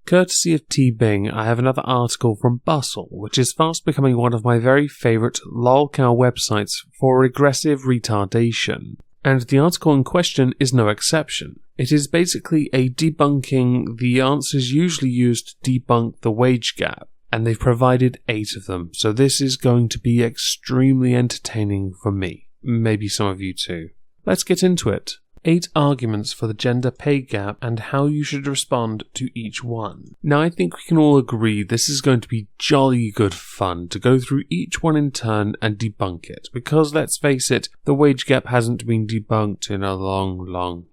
Courtesy of T-Bing, I have another article from Bustle, which is fast becoming one of my very favourite lolcow websites for regressive retardation. And the article in question is no exception. It is basically a debunking the answers usually used to debunk the wage gap, and they've provided 8 of them, so this is going to be extremely entertaining for me. Maybe some of you too. Let's get into it. 8 arguments for the gender pay gap and how you should respond to each one. Now I think we can all agree this is going to be jolly good fun to go through each one in turn and debunk it, because let's face it, the wage gap hasn't been debunked in a long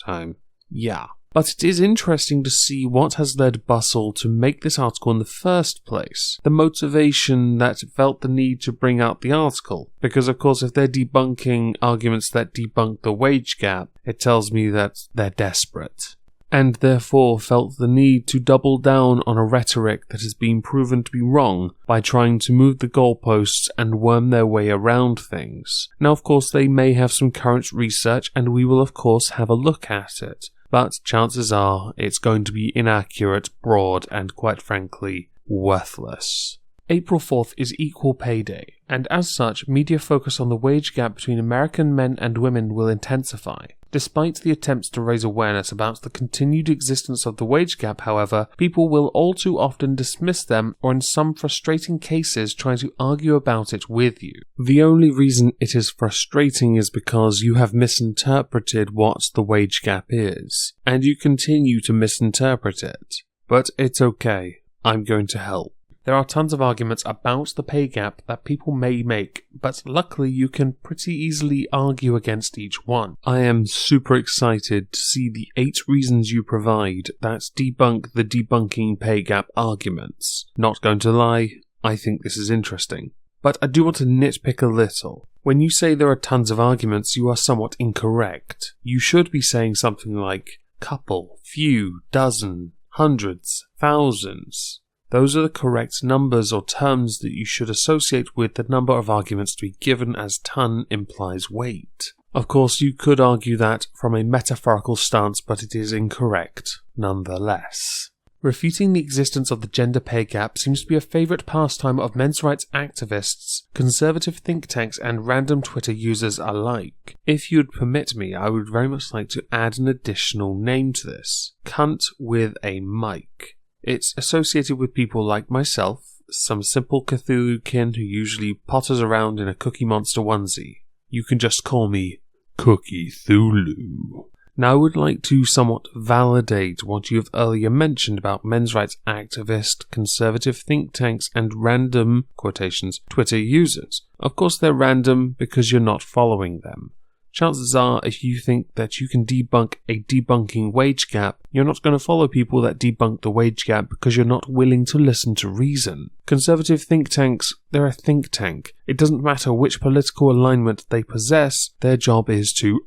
time. Yeah. But it is interesting to see what has led Bustle to make this article in the first place. The motivation that felt the need to bring out the article. Because of course if they're debunking arguments that debunk the wage gap, it tells me that they're desperate. And therefore felt the need to double down on a rhetoric that has been proven to be wrong by trying to move the goalposts and worm their way around things. Now of course they may have some current research and we will of course have a look at it. But chances are it's going to be inaccurate, broad, and quite frankly, worthless. April 4th is Equal Pay Day, and as such, media focus on the wage gap between American men and women will intensify. Despite the attempts to raise awareness about the continued existence of the wage gap, however, people will all too often dismiss them or in some frustrating cases try to argue about it with you. The only reason it is frustrating is because you have misinterpreted what the wage gap is, and you continue to misinterpret it. But it's okay, I'm going to help. There are tons of arguments about the pay gap that people may make, but luckily you can pretty easily argue against each one. I am super excited to see the 8 reasons you provide that debunk the debunking pay gap arguments. Not going to lie, I think this is interesting. But I do want to nitpick a little. When you say there are tons of arguments, you are somewhat incorrect. You should be saying something like couple, few, dozen, hundreds, thousands. Those are the correct numbers or terms that you should associate with the number of arguments to be given, as ton implies weight. Of course, you could argue that from a metaphorical stance, but it is incorrect nonetheless. Refuting the existence of the gender pay gap seems to be a favourite pastime of men's rights activists, conservative think tanks, and random Twitter users alike. If you'd permit me, I would very much like to add an additional name to this. Cunt with a mic. It's associated with people like myself, some simple Cthulhu-kin who usually potters around in a Cookie Monster onesie. You can just call me Cookie Thulu. Now I would like to somewhat validate what you have earlier mentioned about men's rights activists, conservative think tanks, and random, quotations, Twitter users. Of course they're random because you're not following them. Chances are, if you think that you can debunk a debunking wage gap, you're not going to follow people that debunk the wage gap because you're not willing to listen to reason. Conservative think tanks, they're a think tank. It doesn't matter which political alignment they possess, their job is to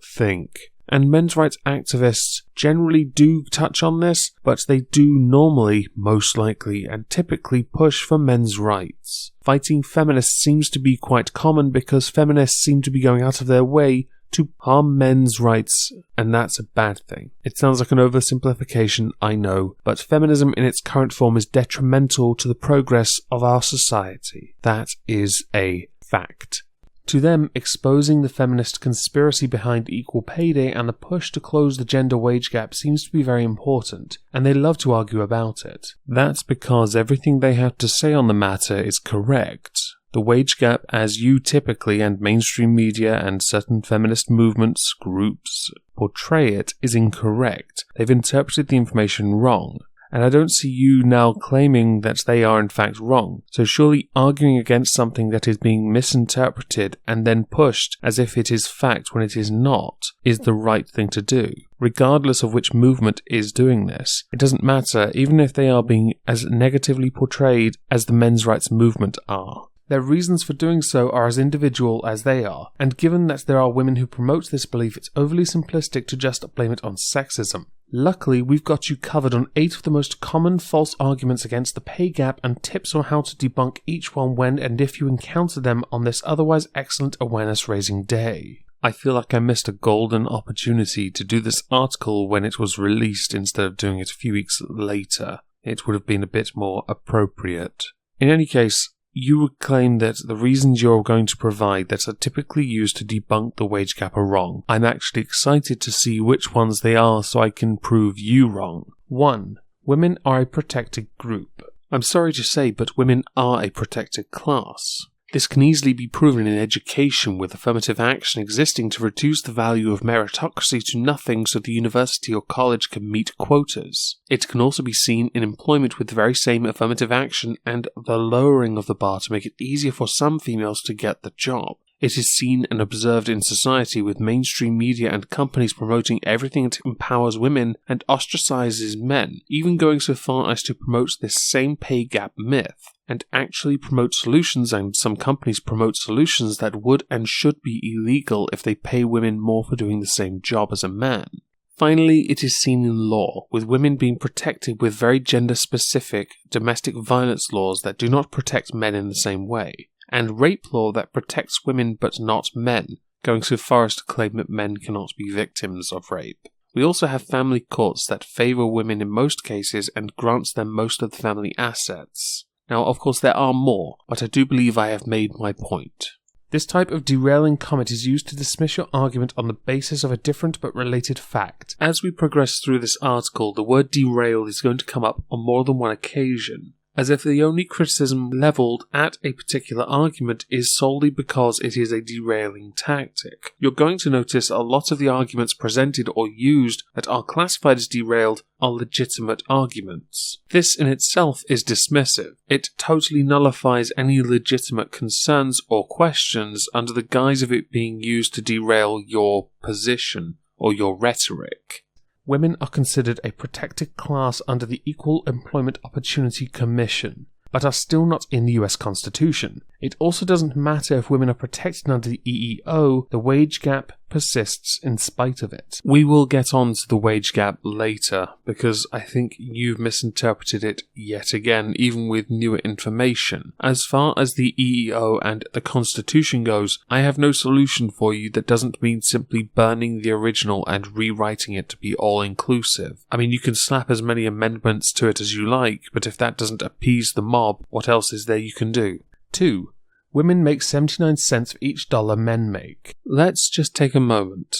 think. And men's rights activists generally do touch on this, but they do normally, most likely, and typically push for men's rights. Fighting feminists seems to be quite common because feminists seem to be going out of their way to harm men's rights, and that's a bad thing. It sounds like an oversimplification, I know, but feminism in its current form is detrimental to the progress of our society. That is a fact. To them, exposing the feminist conspiracy behind Equal Pay Day and the push to close the gender wage gap seems to be very important, and they love to argue about it. That's because everything they have to say on the matter is correct. The wage gap, as you typically and mainstream media and certain feminist movements, groups, portray it, is incorrect. They've interpreted the information wrong. And I don't see you now claiming that they are in fact wrong. So surely arguing against something that is being misinterpreted and then pushed as if it is fact when it is not is the right thing to do. Regardless of which movement is doing this, it doesn't matter even if they are being as negatively portrayed as the men's rights movement are. Their reasons for doing so are as individual as they are, and given that there are women who promote this belief, it's overly simplistic to just blame it on sexism. Luckily, we've got you covered on 8 of the most common false arguments against the pay gap and tips on how to debunk each one when and if you encounter them on this otherwise excellent awareness-raising day. I feel like I missed a golden opportunity to do this article when it was released instead of doing it a few weeks later. It would have been a bit more appropriate. In any case, you would claim that the reasons you're going to provide that are typically used to debunk the wage gap are wrong. I'm actually excited to see which ones they are so I can prove you wrong. 1. Women are a protected group. I'm sorry to say, but women are a protected class. This can easily be proven in education, with affirmative action existing to reduce the value of meritocracy to nothing so the university or college can meet quotas. It can also be seen in employment with the very same affirmative action and the lowering of the bar to make it easier for some females to get the job. It is seen and observed in society with mainstream media and companies promoting everything that empowers women and ostracizes men, even going so far as to promote this same pay gap myth, and actually promote solutions, and some companies promote solutions that would and should be illegal if they pay women more for doing the same job as a man. Finally, it is seen in law, with women being protected with very gender-specific domestic violence laws that do not protect men in the same way, and rape law that protects women but not men, going so far as to claim that men cannot be victims of rape. We also have family courts that favour women in most cases and grants them most of the family assets. Now, of course, there are more, but I do believe I have made my point. This type of derailing comment is used to dismiss your argument on the basis of a different but related fact. As we progress through this article, the word derail is going to come up on more than one occasion, as if the only criticism levelled at a particular argument is solely because it is a derailing tactic. You're going to notice a lot of the arguments presented or used that are classified as derailed are legitimate arguments. This in itself is dismissive. It totally nullifies any legitimate concerns or questions under the guise of it being used to derail your position or your rhetoric. Women are considered a protected class under the Equal Employment Opportunity Commission, but are still not in the US Constitution. It also doesn't matter if women are protected under the EEO, the wage gap persists in spite of it. We will get on to the wage gap later, because I think you've misinterpreted it yet again, even with newer information. As far as the EEO and the Constitution goes, I have no solution for you that doesn't mean simply burning the original and rewriting it to be all-inclusive. I mean, you can slap as many amendments to it as you like, but if that doesn't appease the mob, what else is there you can do? 2. Women make 79 cents for each dollar men make. Let's just take a moment.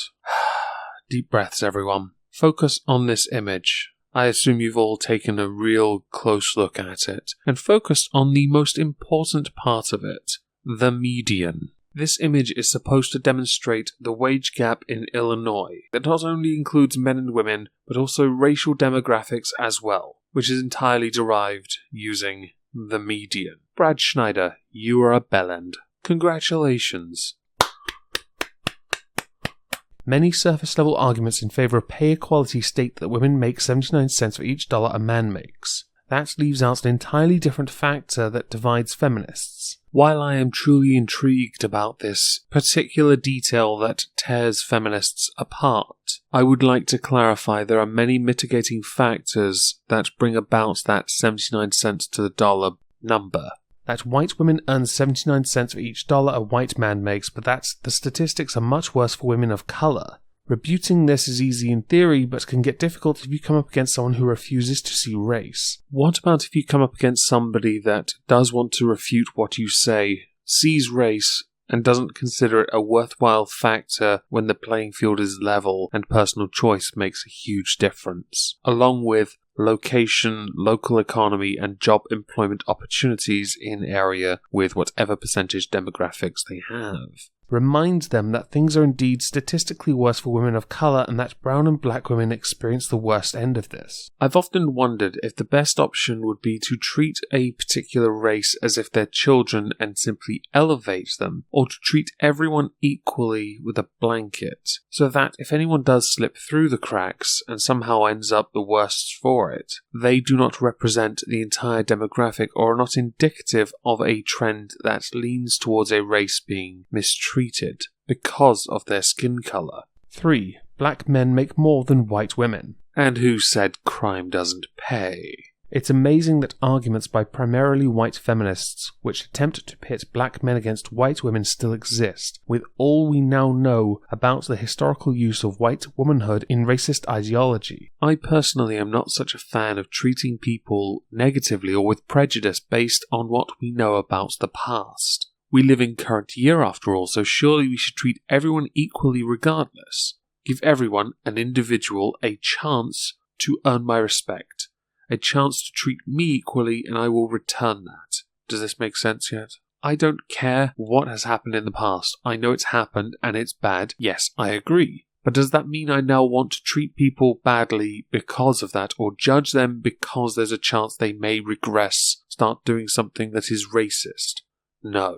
Deep breaths, everyone. Focus on this image. I assume you've all taken a real close look at it, and focused on the most important part of it, the median. This image is supposed to demonstrate the wage gap in Illinois, that not only includes men and women, but also racial demographics as well, which is entirely derived using the median. Brad Schneider, you are a bellend. Congratulations. Many surface-level arguments in favour of pay equality state that women make 79 cents for each dollar a man makes. That leaves out an entirely different factor that divides feminists. While I am truly intrigued about this particular detail that tears feminists apart, I would like to clarify there are many mitigating factors that bring about that 79 cents to the dollar number. That white women earn 79 cents for each dollar a white man makes, but the statistics are much worse for women of colour. Rebuting this is easy in theory, but can get difficult if you come up against someone who refuses to see race. What about if you come up against somebody that does want to refute what you say, sees race, and doesn't consider it a worthwhile factor when the playing field is level and personal choice makes a huge difference, along with location, local economy, and job employment opportunities in area with whatever percentage demographics they have? Reminds them that things are indeed statistically worse for women of colour and that brown and black women experience the worst end of this. I've often wondered if the best option would be to treat a particular race as if they're children and simply elevate them, or to treat everyone equally with a blanket, so that if anyone does slip through the cracks and somehow ends up the worst for it, they do not represent the entire demographic or are not indicative of a trend that leans towards a race being mistreated because of their skin colour. 3. Black men make more than white women. And who said crime doesn't pay? It's amazing that arguments by primarily white feminists, which attempt to pit black men against white women, still exist, with all we now know about the historical use of white womanhood in racist ideology. I personally am not such a fan of treating people negatively or with prejudice based on what we know about the past. We live in current year after all, so surely we should treat everyone equally regardless. Give everyone, an individual, a chance to earn my respect. A chance to treat me equally, and I will return that. Does this make sense yet? I don't care what has happened in the past. I know it's happened, and it's bad. Yes, I agree. But does that mean I now want to treat people badly because of that, or judge them because there's a chance they may regress, start doing something that is racist? No.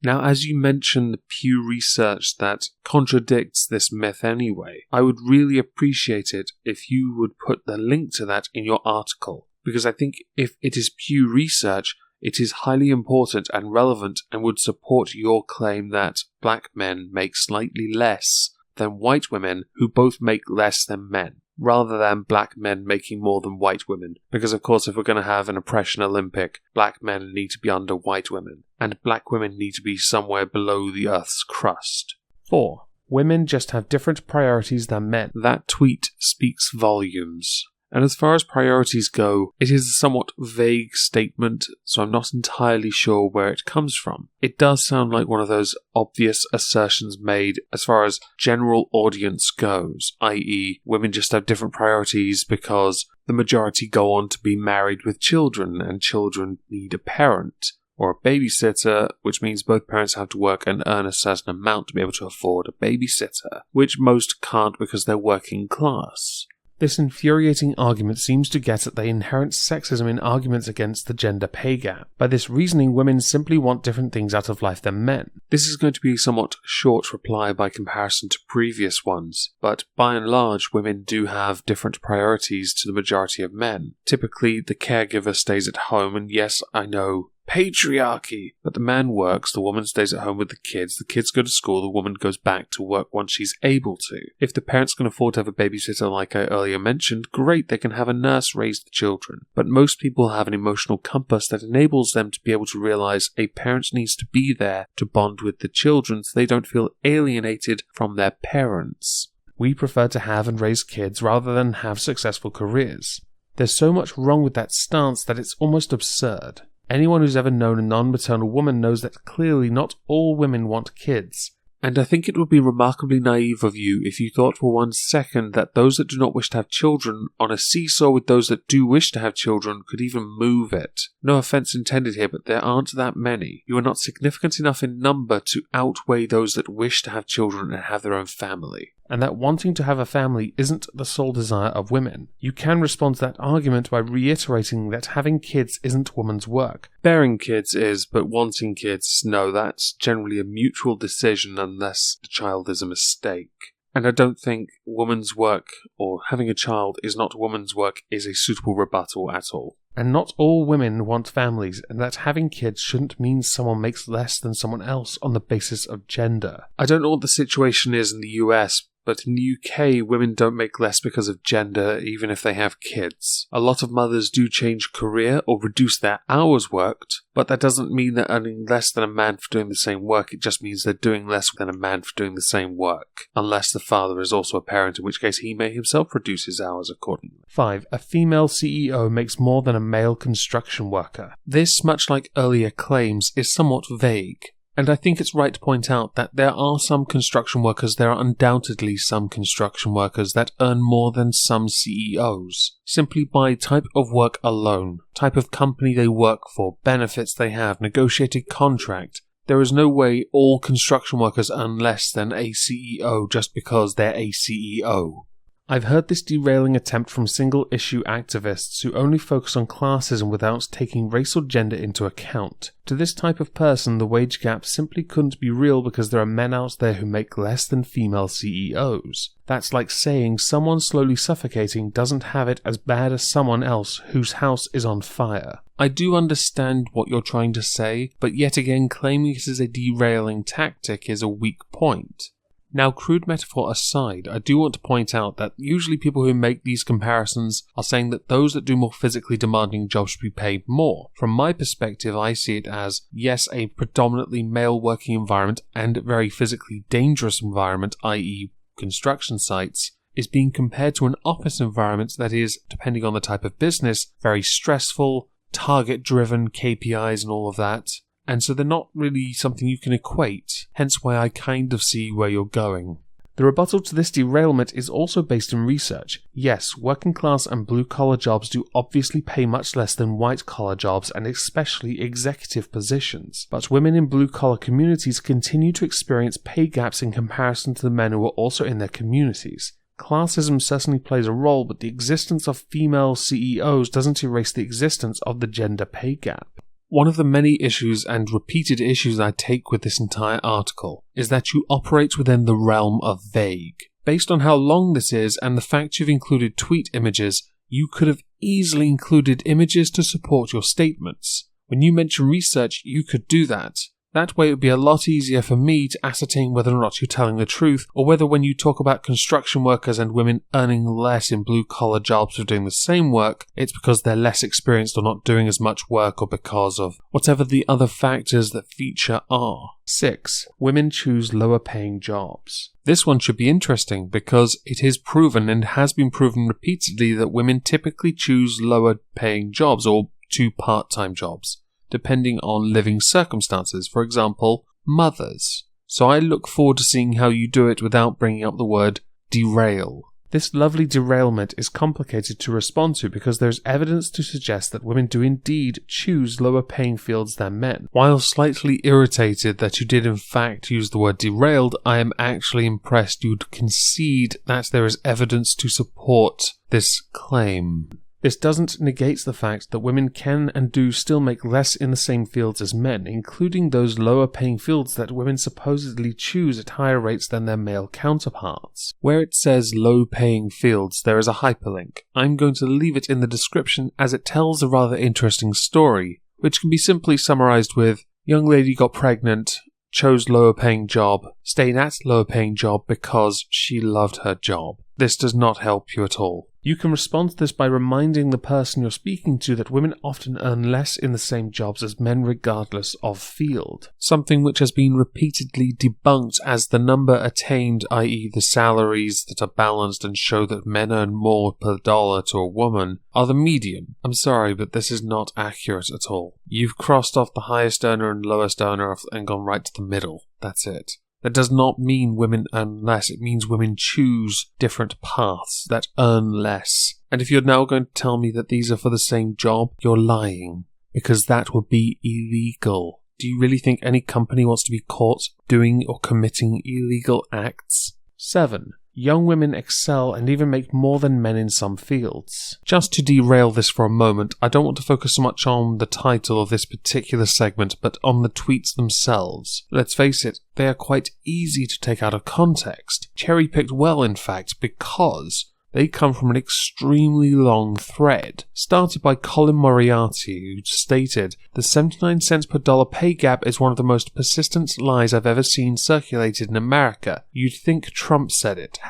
Now, as you mentioned the Pew research that contradicts this myth anyway, I would really appreciate it if you would put the link to that in your article, because I think if it is Pew research, it is highly important and relevant and would support your claim that black men make slightly less than white women who both make less than men, rather than black men making more than white women. Because of course, if we're going to have an oppression Olympic, black men need to be under white women, and black women need to be somewhere below the Earth's crust. 4. Women just have different priorities than men. That tweet speaks volumes. And as far as priorities go, it is a somewhat vague statement, so I'm not entirely sure where it comes from. It does sound like one of those obvious assertions made as far as general audience goes, i.e., women just have different priorities because the majority go on to be married with children, and children need a parent, or a babysitter, which means both parents have to work and earn a certain amount to be able to afford a babysitter, which most can't because they're working class. This infuriating argument seems to get at the inherent sexism in arguments against the gender pay gap. By this reasoning, women simply want different things out of life than men. This is going to be a somewhat short reply by comparison to previous ones, but by and large, women do have different priorities to the majority of men. Typically, the caregiver stays at home, and yes, I know, patriarchy. But the man works, the woman stays at home with the kids go to school, the woman goes back to work once she's able to. If the parents can afford to have a babysitter like I earlier mentioned, great, they can have a nurse raise the children. But most people have an emotional compass that enables them to be able to realize a parent needs to be there to bond with the children so they don't feel alienated from their parents. We prefer to have and raise kids rather than have successful careers. There's so much wrong with that stance that it's almost absurd. Anyone who's ever known a non-maternal woman knows that clearly not all women want kids. And I think it would be remarkably naive of you if you thought for 1 second that those that do not wish to have children on a seesaw with those that do wish to have children could even move it. No offense intended here, but there aren't that many. You are not significant enough in number to outweigh those that wish to have children and have their own family. And that wanting to have a family isn't the sole desire of women. You can respond to that argument by reiterating that having kids isn't woman's work. Bearing kids is, but wanting kids, no, that's generally a mutual decision unless the child is a mistake. And I don't think woman's work, or having a child is not woman's work, is a suitable rebuttal at all. And not all women want families, and that having kids shouldn't mean someone makes less than someone else on the basis of gender. I don't know what the situation is in the US, but in the UK, women don't make less because of gender, even if they have kids. A lot of mothers do change career or reduce their hours worked, but that doesn't mean they're earning less than a man for doing the same work. It just means they're doing less than a man for doing the same work. Unless the father is also a parent, in which case he may himself reduce his hours accordingly. 5. A female CEO makes more than a male construction worker. This, much like earlier claims, is somewhat vague. And I think it's right to point out that there are undoubtedly some construction workers that earn more than some CEOs, simply by type of work alone, type of company they work for, benefits they have, negotiated contract. There is no way all construction workers earn less than a CEO just because they're a CEO. I've heard this derailing attempt from single-issue activists who only focus on classism without taking race or gender into account. To this type of person, the wage gap simply couldn't be real because there are men out there who make less than female CEOs. That's like saying someone slowly suffocating doesn't have it as bad as someone else whose house is on fire. I do understand what you're trying to say, but yet again claiming it is a derailing tactic is a weak point. Now, crude metaphor aside, I do want to point out that usually people who make these comparisons are saying that those that do more physically demanding jobs should be paid more. From my perspective, I see it as, yes, a predominantly male working environment and very physically dangerous environment, i.e. construction sites, is being compared to an office environment that is, depending on the type of business, very stressful, target-driven, KPIs and all of that. And so they're not really something you can equate, hence why I kind of see where you're going. The rebuttal to this derailment is also based in research. Yes, working class and blue-collar jobs do obviously pay much less than white-collar jobs and especially executive positions, but women in blue-collar communities continue to experience pay gaps in comparison to the men who are also in their communities. Classism certainly plays a role, but the existence of female CEOs doesn't erase the existence of the gender pay gap. One of the many issues and repeated issues I take with this entire article is that you operate within the realm of vague. Based on how long this is and the fact you've included tweet images, you could have easily included images to support your statements. When you mention research, you could do that. That way it would be a lot easier for me to ascertain whether or not you're telling the truth, or whether when you talk about construction workers and women earning less in blue-collar jobs for doing the same work, it's because they're less experienced or not doing as much work or because of whatever the other factors that feature are. 6. Women choose lower-paying jobs. This one should be interesting because it is proven and has been proven repeatedly that women typically choose lower-paying jobs or 2 part-time jobs, depending on living circumstances, for example, mothers. So I look forward to seeing how you do it without bringing up the word derail. This lovely derailment is complicated to respond to because there's evidence to suggest that women do indeed choose lower paying fields than men. While slightly irritated that you did in fact use the word derailed, I am actually impressed you'd concede that there is evidence to support this claim. This doesn't negate the fact that women can and do still make less in the same fields as men, including those lower paying fields that women supposedly choose at higher rates than their male counterparts. Where it says low paying fields, there is a hyperlink. I'm going to leave it in the description as it tells a rather interesting story, which can be simply summarized with, young lady got pregnant, chose lower paying job, stayed at lower paying job because she loved her job. This does not help you at all. You can respond to this by reminding the person you're speaking to that women often earn less in the same jobs as men regardless of field. Something which has been repeatedly debunked as the number attained, i.e. the salaries that are balanced and show that men earn more per dollar to a woman, are the median. I'm sorry, but this is not accurate at all. You've crossed off the highest earner and lowest earner and gone right to the middle. That's it. That does not mean women earn less, it means women choose different paths that earn less. And if you're now going to tell me that these are for the same job, you're lying, because that would be illegal. Do you really think any company wants to be caught doing or committing illegal acts? 7. Young women excel and even make more than men in some fields. Just to derail this for a moment, I don't want to focus so much on the title of this particular segment, but on the tweets themselves. Let's face it, they are quite easy to take out of context. Cherry-picked well, in fact, because they come from an extremely long thread, started by Colin Moriarty, who stated, "The 79 cents per dollar pay gap is one of the most persistent lies I've ever seen circulated in America. You'd think Trump said it.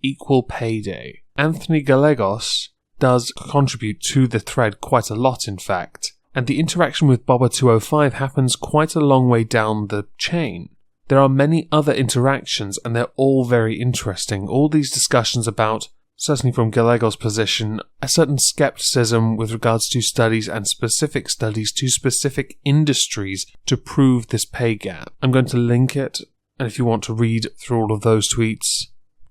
#equal pay day." Anthony Gallegos does contribute to the thread quite a lot, in fact, and the interaction with Boba205 happens quite a long way down the chain. There are many other interactions, and they're all very interesting. All these discussions about, certainly from Gallegos' position, a certain skepticism with regards to studies and specific studies to specific industries to prove this pay gap. I'm going to link it, and if you want to read through all of those tweets,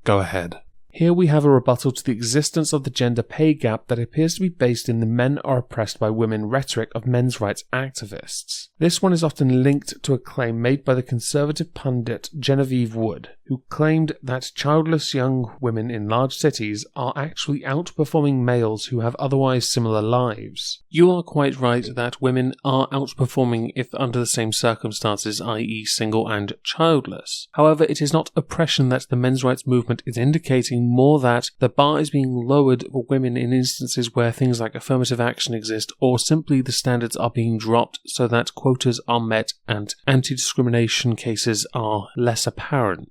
go ahead. Here we have a rebuttal to the existence of the gender pay gap that appears to be based in the men are oppressed by women rhetoric of men's rights activists. This one is often linked to a claim made by the conservative pundit Genevieve Wood, who claimed that childless young women in large cities are actually outperforming males who have otherwise similar lives. You are quite right that women are outperforming if under the same circumstances, i.e. single and childless. However, it is not oppression that the men's rights movement is indicating, more that the bar is being lowered for women in instances where things like affirmative action exist, or simply the standards are being dropped so that quotas are met and anti-discrimination cases are less apparent.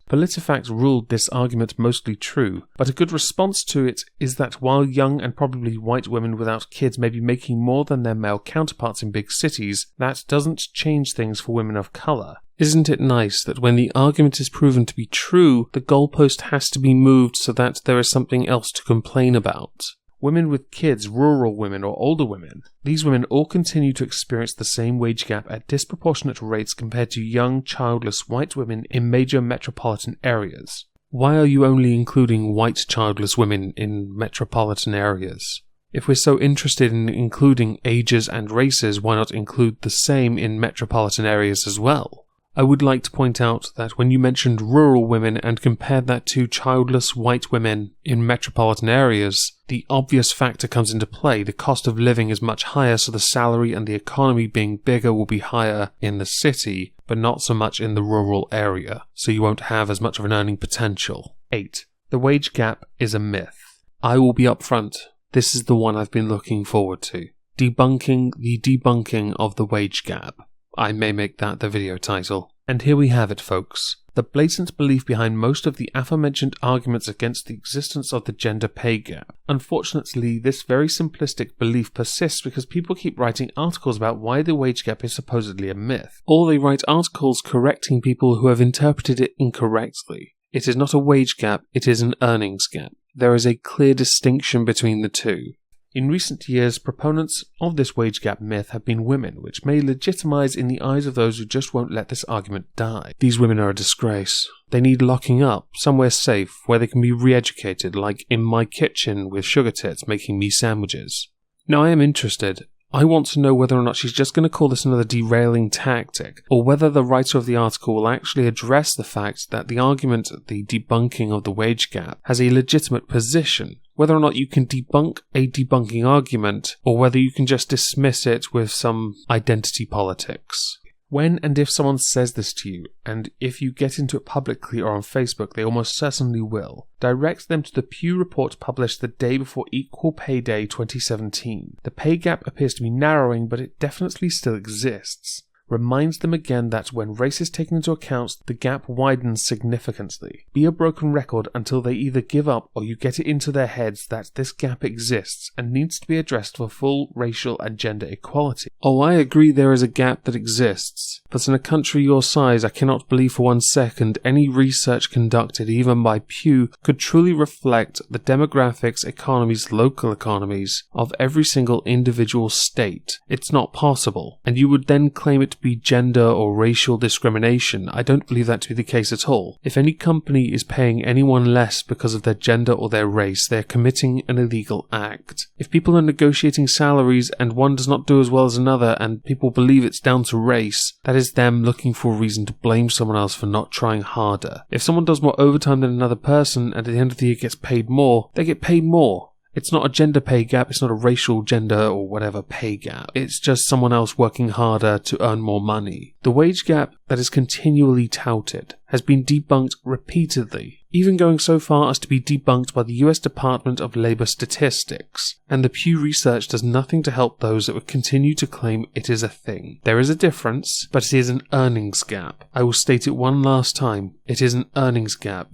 PolitiFact ruled this argument mostly true, but a good response to it is that while young and probably white women without kids may be making more than their male counterparts in big cities, that doesn't change things for women of colour. Isn't it nice that when the argument is proven to be true, the goalpost has to be moved so that there is something else to complain about? Women with kids, rural women, or older women, these women all continue to experience the same wage gap at disproportionate rates compared to young, childless white women in major metropolitan areas. Why are you only including white childless women in metropolitan areas? If we're so interested in including ages and races, why not include the same in metropolitan areas as well? I would like to point out that when you mentioned rural women and compared that to childless white women in metropolitan areas, the obvious factor comes into play. The cost of living is much higher, so the salary and the economy being bigger will be higher in the city, but not so much in the rural area, so you won't have as much of an earning potential. 8. The wage gap is a myth. I will be upfront. This is the one I've been looking forward to. Debunking the debunking of the wage gap. I may make that the video title. And here we have it, folks. The blatant belief behind most of the aforementioned arguments against the existence of the gender pay gap. Unfortunately, this very simplistic belief persists because people keep writing articles about why the wage gap is supposedly a myth. Or they write articles correcting people who have interpreted it incorrectly. It is not a wage gap, it is an earnings gap. There is a clear distinction between the two. In recent years, proponents of this wage gap myth have been women, which may legitimize in the eyes of those who just won't let this argument die. These women are a disgrace. They need locking up, somewhere safe, where they can be re-educated, like in my kitchen with sugar tits making me sandwiches. Now I am interested. I want to know whether or not she's just going to call this another derailing tactic, or whether the writer of the article will actually address the fact that the argument, the debunking of the wage gap, has a legitimate position. Whether or not you can debunk a debunking argument, or whether you can just dismiss it with some identity politics. When and if someone says this to you, and if you get into it publicly or on Facebook, they almost certainly will, direct them to the Pew report published the day before Equal Pay Day 2017. The pay gap appears to be narrowing, but it definitely still exists. Reminds them again that when race is taken into account, the gap widens significantly. Be a broken record until they either give up or you get it into their heads that this gap exists and needs to be addressed for full racial and gender equality. Oh, I agree there is a gap that exists, but in a country your size, I cannot believe for 1 second any research conducted even by Pew could truly reflect the demographics, economies, local economies of every single individual state. It's not possible, and you would then claim it to be gender or racial discrimination. I don't believe that to be the case at all. If any company is paying anyone less because of their gender or their race, they are committing an illegal act. If people are negotiating salaries and one does not do as well as another and people believe it's down to race, that is them looking for a reason to blame someone else for not trying harder. If someone does more overtime than another person and at the end of the year gets paid more, they get paid more. It's not a gender pay gap, it's not a racial gender or whatever pay gap. It's just someone else working harder to earn more money. The wage gap that is continually touted has been debunked repeatedly, even going so far as to be debunked by the US Department of Labor Statistics. And the Pew research does nothing to help those that would continue to claim it is a thing. There is a difference, but it is an earnings gap. I will state it one last time. It is an earnings gap.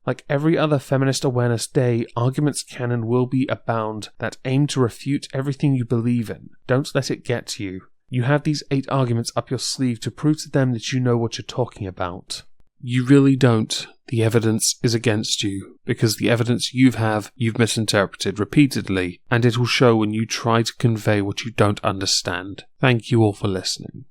Like every other Feminist Awareness Day, arguments can and will be abound that aim to refute everything you believe in. Don't let it get to you. You have these 8 arguments up your sleeve to prove to them that you know what you're talking about. You really don't. The evidence is against you, because the evidence you've misinterpreted repeatedly, and it will show when you try to convey what you don't understand. Thank you all for listening.